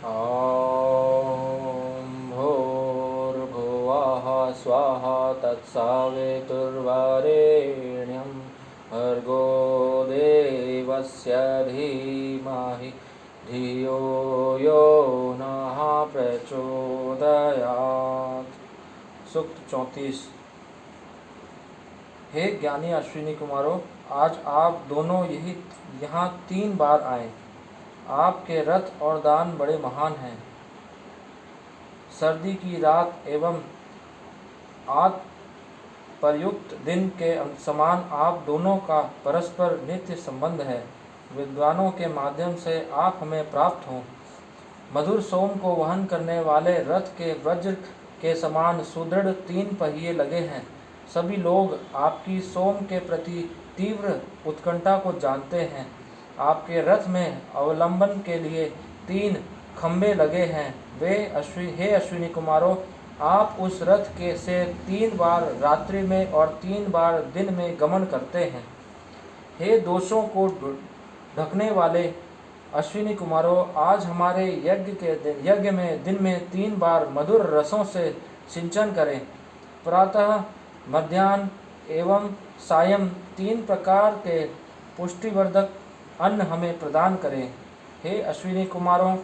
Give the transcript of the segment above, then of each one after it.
ॐ भूर्भुवः स्वः तत्सवितुर्वरेण्यं भर्गो देवस्य धीमहि धियो यो नः प्रचोदयात्। सूक्त 34। हे ज्ञानी अश्विनी कुमारों, आज आप दोनों यहाँ 3 बार आए। आपके रथ और दान बड़े महान हैं। सर्दी की रात एवं आत परयुक्त दिन के समान आप दोनों का परस्पर नित्य संबंध है। विद्वानों के माध्यम से आप हमें प्राप्त हों। मधुर सोम को वहन करने वाले रथ के वज्र के समान सुदृढ़ 3 पहिए लगे हैं। सभी लोग आपकी सोम के प्रति तीव्र उत्कंठा को जानते हैं। आपके रथ में अवलंबन के लिए 3 खंभे लगे हैं। हे अश्विनी कुमारों, आप उस रथ के से 3 बार रात्रि में और 3 बार दिन में गमन करते हैं। हे दोषों को ढकने वाले अश्विनी कुमारों, आज हमारे यज्ञ में दिन में 3 बार मधुर रसों से सिंचन करें। प्रातः, मध्याह्न एवं सायं 3 प्रकार के पुष्टिवर्धक अन्न हमें प्रदान करें। हे अश्विनी कुमारों,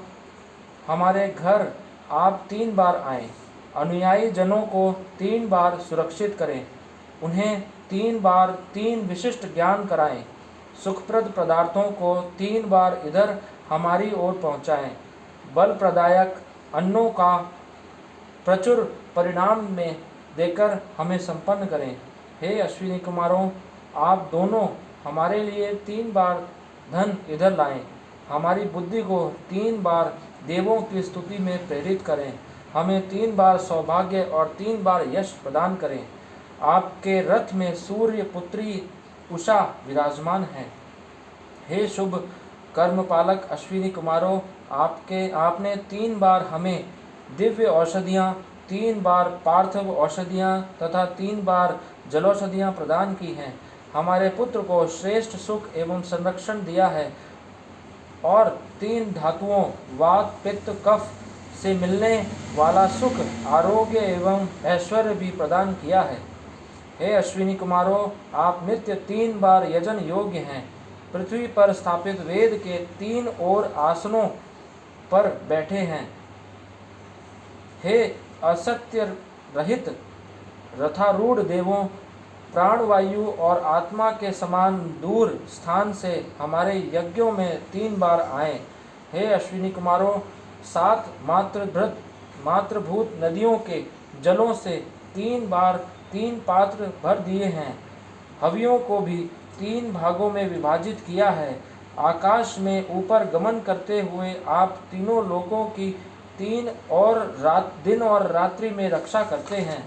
हमारे घर आप 3 बार आएं। अनुयायी जनों को 3 बार सुरक्षित करें। उन्हें 3 बार 3 विशिष्ट ज्ञान कराएं। सुखप्रद पदार्थों को 3 बार इधर हमारी ओर पहुँचाएं। बल प्रदायक अन्नों का प्रचुर परिणाम में देकर हमें संपन्न करें। हे अश्विनी कुमारों, आप दोनों हमारे लिए 3 बार धन इधर लाएं। हमारी बुद्धि को 3 बार देवों की स्तुति में प्रेरित करें। हमें 3 बार सौभाग्य और 3 बार यश प्रदान करें। आपके रथ में सूर्य पुत्री उषा विराजमान है। हे शुभ कर्मपालक अश्विनी कुमारों, आपने 3 बार हमें दिव्य औषधियाँ, 3 बार पार्थिव औषधियाँ तथा 3 बार जलौषधियाँ प्रदान की हैं। हमारे पुत्र को श्रेष्ठ सुख एवं संरक्षण दिया है और 3 धातुओं वात, पित्त, कफ से मिलने वाला सुख, आरोग्य एवं ऐश्वर्य भी प्रदान किया है। हे अश्विनी कुमारों, आप नित्य 3 बार यजन योग्य हैं। पृथ्वी पर स्थापित वेद के 3 ओर आसनों पर बैठे हैं। हे असत्य रहित रथारूढ़ देवों, प्राणवायु और आत्मा के समान दूर स्थान से हमारे यज्ञों में 3 बार आए। हे अश्विनी कुमारों, 7 मातृभूत नदियों के जलों से 3 बार 3 पात्र भर दिए हैं। हवियों को भी 3 भागों में विभाजित किया है। आकाश में ऊपर गमन करते हुए आप तीनों लोकों की दिन और रात्रि में रक्षा करते हैं।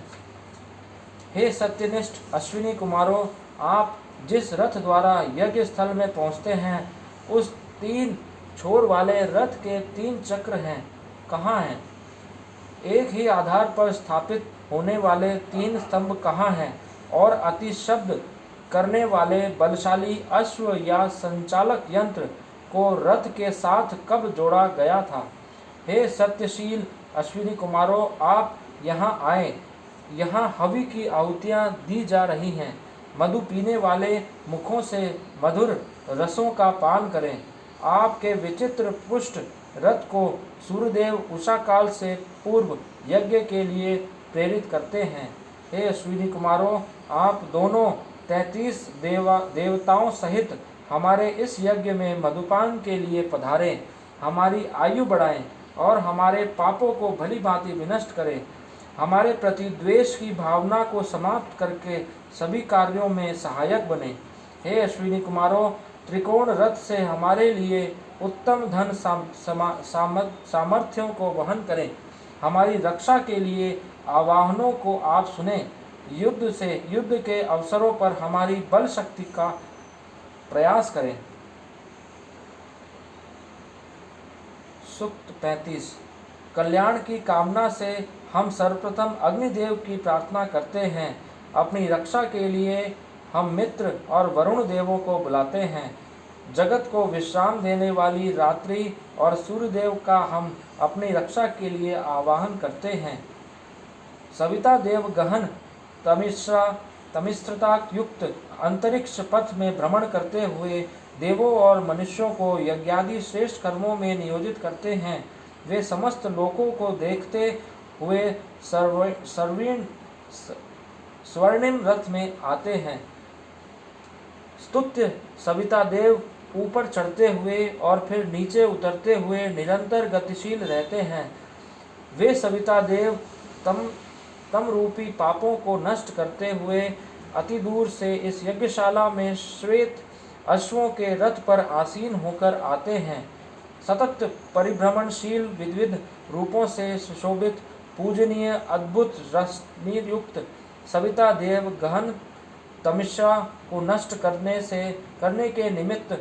हे सत्यनिष्ठ अश्विनी कुमारों, आप जिस रथ द्वारा यज्ञ स्थल में पहुँचते हैं, उस 3 छोर वाले रथ के 3 चक्र हैं, कहाँ हैं? एक ही आधार पर स्थापित होने वाले 3 स्तंभ कहाँ हैं? और अति शब्द करने वाले बलशाली अश्व या संचालक यंत्र को रथ के साथ कब जोड़ा गया था? हे सत्यशील अश्विनी कुमारों, आप यहाँ आए। यहाँ हवि की आहुतियाँ दी जा रही हैं। मधु पीने वाले मुखों से मधुर रसों का पान करें। आपके विचित्र पुष्ट रथ को सूर्यदेव उषा काल से पूर्व यज्ञ के लिए प्रेरित करते हैं। हे अश्विनी कुमारों, आप दोनों 33 देवताओं सहित हमारे इस यज्ञ में मधुपान के लिए पधारें। हमारी आयु बढ़ाएं और हमारे पापों को भली भांति विनष्ट करें। हमारे प्रति द्वेष की भावना को समाप्त करके सभी कार्यों में सहायक बने। हे अश्विनी कुमारों, त्रिकोण रथ से हमारे लिए उत्तम धन सामर्थ्यों को वहन करें। हमारी रक्षा के लिए आवाहनों को आप सुने। युद्ध के अवसरों पर हमारी बल शक्ति का प्रयास करें। सूक्त 35। कल्याण की कामना से हम सर्वप्रथम अग्निदेव की प्रार्थना करते हैं। अपनी रक्षा के लिए हम मित्र और वरुण देवों को बुलाते हैं। जगत को विश्राम देने वाली रात्रि और सूर्यदेव का हम अपनी रक्षा के लिए आवाहन करते हैं। सविता देव गहन तमिश्रता युक्त अंतरिक्ष पथ में भ्रमण करते हुए देवों और मनुष्यों को यज्ञादि श्रेष्ठ कर्मों में नियोजित करते हैं। वे समस्त लोकों को देखते हुए स्वर्णिम रथ में आते हैं। स्तुत्य सविता देव ऊपर चढ़ते हुए और फिर नीचे उतरते हुए निरंतर गतिशील रहते हैं। वे सविता देव तम रूपी पापों को नष्ट करते हुए अति दूर से इस यज्ञशाला में श्वेत अश्वों के रथ पर आसीन होकर आते हैं। सतत परिभ्रमणशील विविध रूपों से सुशोभित पूजनीय अद्भुत रश्मियुक्त सविता देव गहन तमिश्रा को नष्ट करने के निमित्त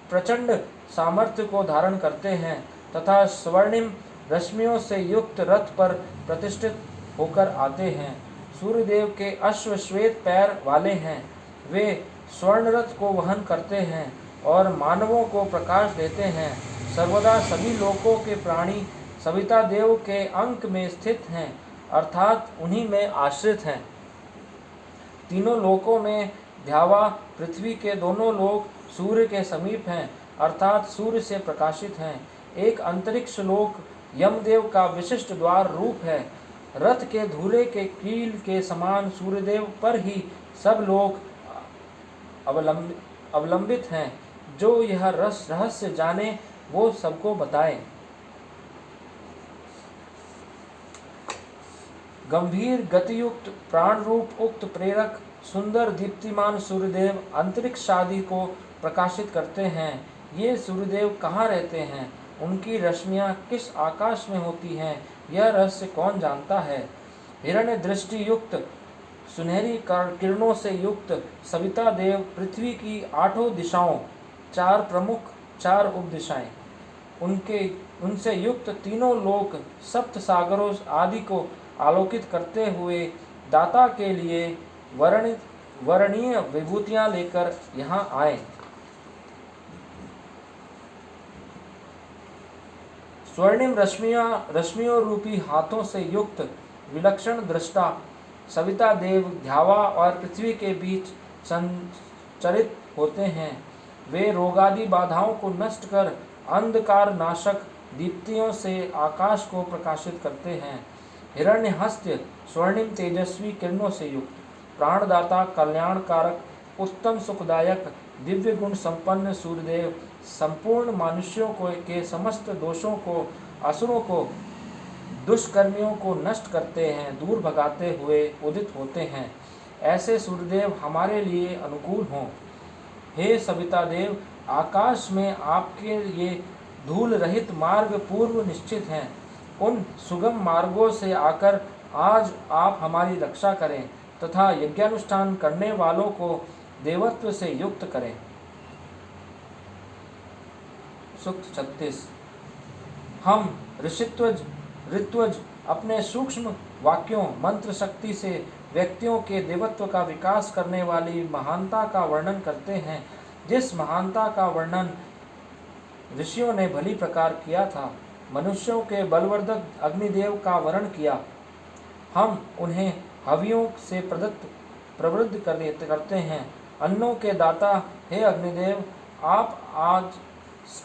प्रचंड सामर्थ्य को धारण करते हैं तथा स्वर्णिम रश्मियों से युक्त रथ पर प्रतिष्ठित होकर आते हैं। सूर्यदेव के अश्व श्वेत पैर वाले हैं। वे स्वर्ण रथ को वहन करते हैं और मानवों को प्रकाश देते हैं। सर्वदा सभी लोकों के प्राणी सविता देव के अंक में स्थित हैं, अर्थात उन्हीं में आश्रित हैं। तीनों लोकों में ध्यावा पृथ्वी के दोनों लोक सूर्य के समीप हैं, अर्थात सूर्य से प्रकाशित हैं। एक अंतरिक्ष लोक यमदेव का विशिष्ट द्वार रूप है। रथ के धूले के कील के समान सूर्यदेव पर ही सब लोग अवलंबित हैं। जो यह रहस्य जाने वो सबको बताए। गंभीर गतियुक्त प्राण रूप उक्त प्रेरक सुंदर दीप्तिमान सूर्यदेव अंतरिक्ष आदि को प्रकाशित करते हैं। ये सूर्यदेव कहाँ रहते हैं? उनकी रश्मियाँ किस आकाश में होती हैं? यह रहस्य कौन जानता है? हिरण्य दृष्टि युक्त सुनहरी किरणों से युक्त सविता देव पृथ्वी की 8 दिशाओं, 4 प्रमुख 4 उपदिशाएं, उनसे युक्त तीनों लोक सप्त सागरों आदि को आलोकित करते हुए दाता के लिए वर्णीय विभूतियां लेकर यहाँ आए। स्वर्णिम रश्मियों रूपी हाथों से युक्त विलक्षण दृष्टा सविता देव ध्यावा और पृथ्वी के बीच संचरित होते हैं। वे रोगादि बाधाओं को नष्ट कर अंधकार नाशक दीप्तियों से आकाश को प्रकाशित करते हैं। हिरण्य हस्त्य स्वर्णिम तेजस्वी किरणों से युक्त प्राणदाता कल्याणकारक उत्तम सुखदायक दिव्य गुण संपन्न सूर्यदेव संपूर्ण मनुष्यों के समस्त दोषों को, असुरों को, दुष्कर्मियों को नष्ट करते हैं, दूर भगाते हुए उदित होते हैं। ऐसे सूर्यदेव हमारे लिए अनुकूल हों। हे सविता देव, आकाश में आपके ये धूल रहित मार्ग पूर्व निश्चित हैं। उन सुगम मार्गों से आकर आज आप हमारी रक्षा करें तथा यज्ञानुष्ठान करने वालों को देवत्व से युक्त करें। सूक्त 36। हम ऋत्वज अपने सूक्ष्म वाक्यों मंत्र शक्ति से व्यक्तियों के देवत्व का विकास करने वाली महानता का वर्णन करते हैं। जिस महानता का वर्णन ऋषियों ने भली प्रकार किया था, मनुष्यों के बलवर्धक अग्निदेव का वर्ण किया। हम उन्हें हवियों से प्रवृत्त करते हैं। अन्नों के दाता हे अग्निदेव, आप आज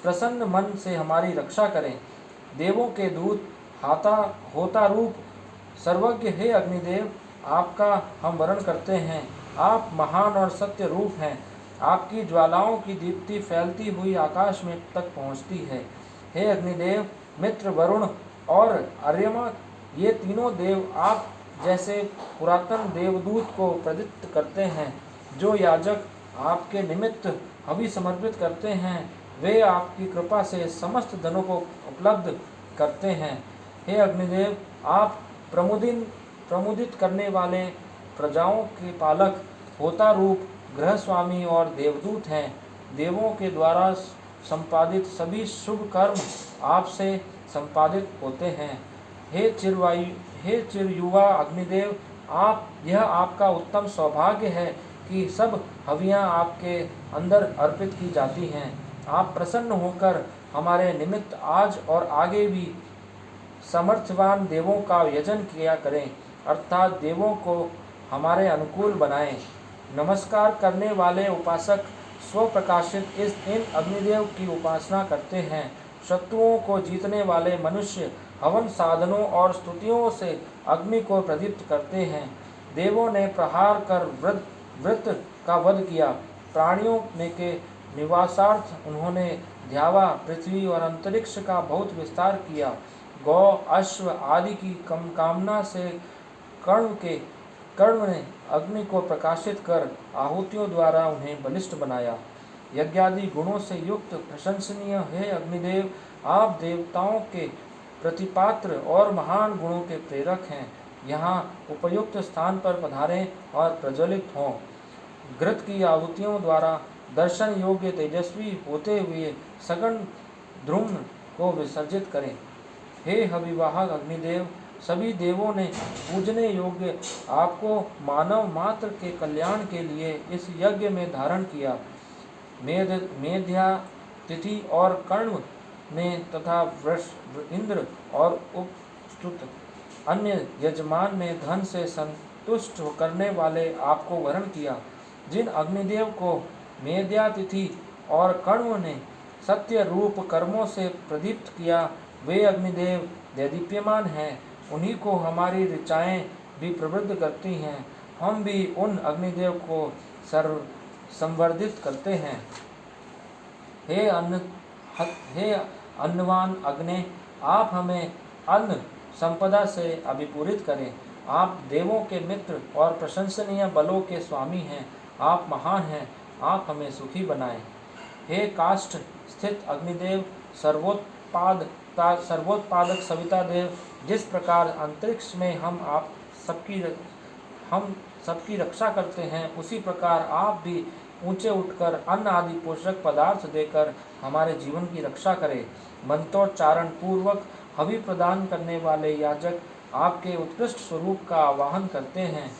प्रसन्न मन से हमारी रक्षा करें। देवों के दूत होता रूप सर्वज्ञ हे अग्निदेव, आपका हम वरण करते हैं। आप महान और सत्य रूप हैं। आपकी ज्वालाओं की दीप्ति फैलती हुई आकाश में तक पहुँचती है। हे अग्निदेव, मित्र वरुण और अर्यमा, ये तीनों देव आप जैसे पुरातन देवदूत को प्रदत्त करते हैं। जो याजक आपके निमित्त हवि समर्पित करते हैं, वे आपकी कृपा से समस्त धनों को उपलब्ध करते हैं। हे अग्निदेव, आप प्रमुदित करने वाले प्रजाओं के पालक, होता रूप गृह स्वामी और देवदूत हैं। देवों के द्वारा संपादित सभी शुभ कर्म आपसे संपादित होते हैं। हे चिरयुवा अग्निदेव, यह आपका उत्तम सौभाग्य है कि सब हवियां आपके अंदर अर्पित की जाती हैं। आप प्रसन्न होकर हमारे निमित्त आज और आगे भी समर्थवान देवों का यजन किया करें, अर्थात देवों को हमारे अनुकूल बनाएं। नमस्कार करने वाले उपासक स्वप्रकाशित इन अग्निदेव की उपासना करते हैं। शत्रुओं को जीतने वाले मनुष्य हवन साधनों और स्तुतियों से अग्नि को प्रदीप्त करते हैं। देवों ने प्रहार कर वृत्त का वध किया। प्राणियों में के निवासार्थ उन्होंने ध्यावा, पृथ्वी और अंतरिक्ष का बहुत विस्तार किया। गौ, अश्व आदि की कामना से कर्ण ने अग्नि को प्रकाशित कर आहुतियों द्वारा उन्हें बलिष्ठ बनाया। यज्ञादि गुणों से युक्त प्रशंसनीय हे अग्निदेव, आप देवताओं के प्रतिपात्र और महान गुणों के प्रेरक हैं। यहाँ उपयुक्त स्थान पर पधारें और प्रज्वलित हों। घृत की आहुतियों द्वारा दर्शन योग्य तेजस्वी होते हुए सघन द्रुम्न को विसर्जित करें। हे हविवाहक अग्निदेव, सभी देवों ने पूजने योग्य आपको मानव मात्र के कल्याण के लिए इस यज्ञ में धारण किया। मेध्या, तिथि और कर्ण ने तथा इंद्र और उपस्तुत अन्य यजमान ने धन से संतुष्ट करने वाले आपको वरण किया। जिन अग्निदेव को मेध्या, तिथि और कर्ण ने सत्य रूप कर्मों से प्रदीप्त किया, वे अग्निदेव दैदीप्यमान हैं। उन्हीं को हमारी ऋचाएँ भी प्रवृत्त करती हैं। हम भी उन अग्निदेव को संवर्धित करते हैं। हे अन्नवान अग्नि, आप हमें अन्न संपदा से अभिपूरित करें। आप देवों के मित्र और प्रशंसनीय बलों के स्वामी हैं। आप महान हैं, आप हमें सुखी बनाएं। हे काष्ठ स्थित अग्निदेव, सर्वोत्पादक सविता देव, जिस प्रकार अंतरिक्ष में हम सबकी रक्षा करते हैं, उसी प्रकार आप भी ऊंचे उठकर अन्न आदि पोषक पदार्थ देकर हमारे जीवन की रक्षा करें। मंत्रोच्चारण पूर्वक हवि प्रदान करने वाले याजक आपके उत्कृष्ट स्वरूप का आवाहन करते हैं।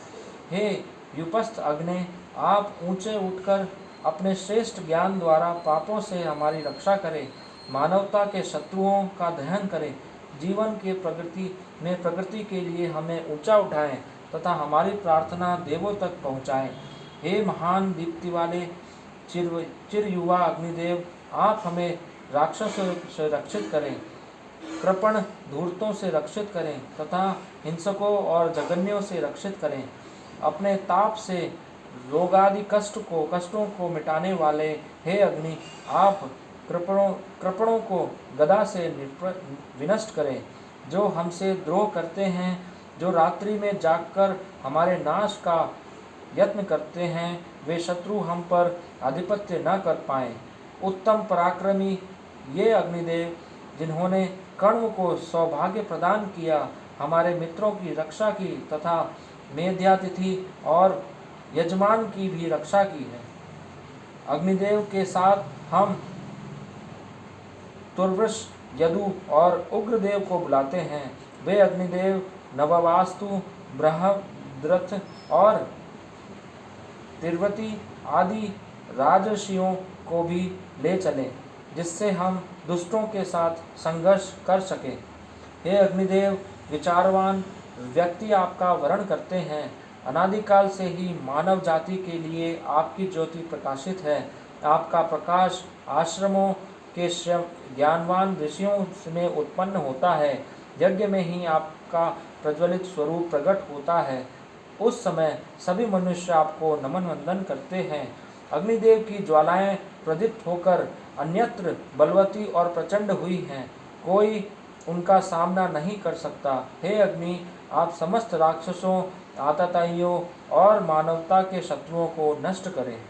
हे युपस्थ अग्नि, आप ऊंचे उठकर अपने श्रेष्ठ ज्ञान द्वारा पापों से हमारी रक्षा करें। मानवता के शत्रुओं का दहन करें। जीवन के प्रगति के लिए हमें ऊंचा उठाएं तथा हमारी प्रार्थना देवों तक पहुँचाएं। हे महान दीप्ति वाले चिर युवा अग्निदेव, आप हमें राक्षसों से रक्षित करें, कृपण धूर्तों से रक्षित करें तथा हिंसकों और जघन्यों से रक्षित करें। अपने ताप से रोगादि कष्टों को मिटाने वाले हे अग्नि, आप कृपणों को गदा से विनष्ट करें। जो हमसे द्रोह करते हैं, जो रात्रि में जागकर हमारे नाश का यत्न करते हैं, वे शत्रु हम पर आधिपत्य न कर पाएं। उत्तम पराक्रमी ये अग्निदेव, जिन्होंने कर्ण को सौभाग्य प्रदान किया, हमारे मित्रों की रक्षा की तथा मेध्यातिथि और यजमान की भी रक्षा की है। अग्निदेव के साथ हम तुर्वृष, यदु और उग्रदेव को बुलाते हैं। वे अग्निदेव नववास्तु, बृहद्रथ और तिर्वती आदि राजर्षियों को भी ले चलें, जिससे हम दुष्टों के साथ संघर्ष कर सकें। हे अग्निदेव, विचारवान व्यक्ति आपका वरण करते हैं। अनादिकाल से ही मानव जाति के लिए आपकी ज्योति प्रकाशित है। आपका प्रकाश आश्रमों के ज्ञानवान ऋषियों में उत्पन्न होता है। यज्ञ में ही आपका प्रज्वलित स्वरूप प्रकट होता है। उस समय सभी मनुष्य आपको नमन वंदन करते हैं। अग्निदेव की ज्वालाएं प्रदीप्त होकर अन्यत्र बलवती और प्रचंड हुई हैं, कोई उनका सामना नहीं कर सकता। हे अग्नि, आप समस्त राक्षसों, आतताइयों और मानवता के शत्रुओं को नष्ट करें।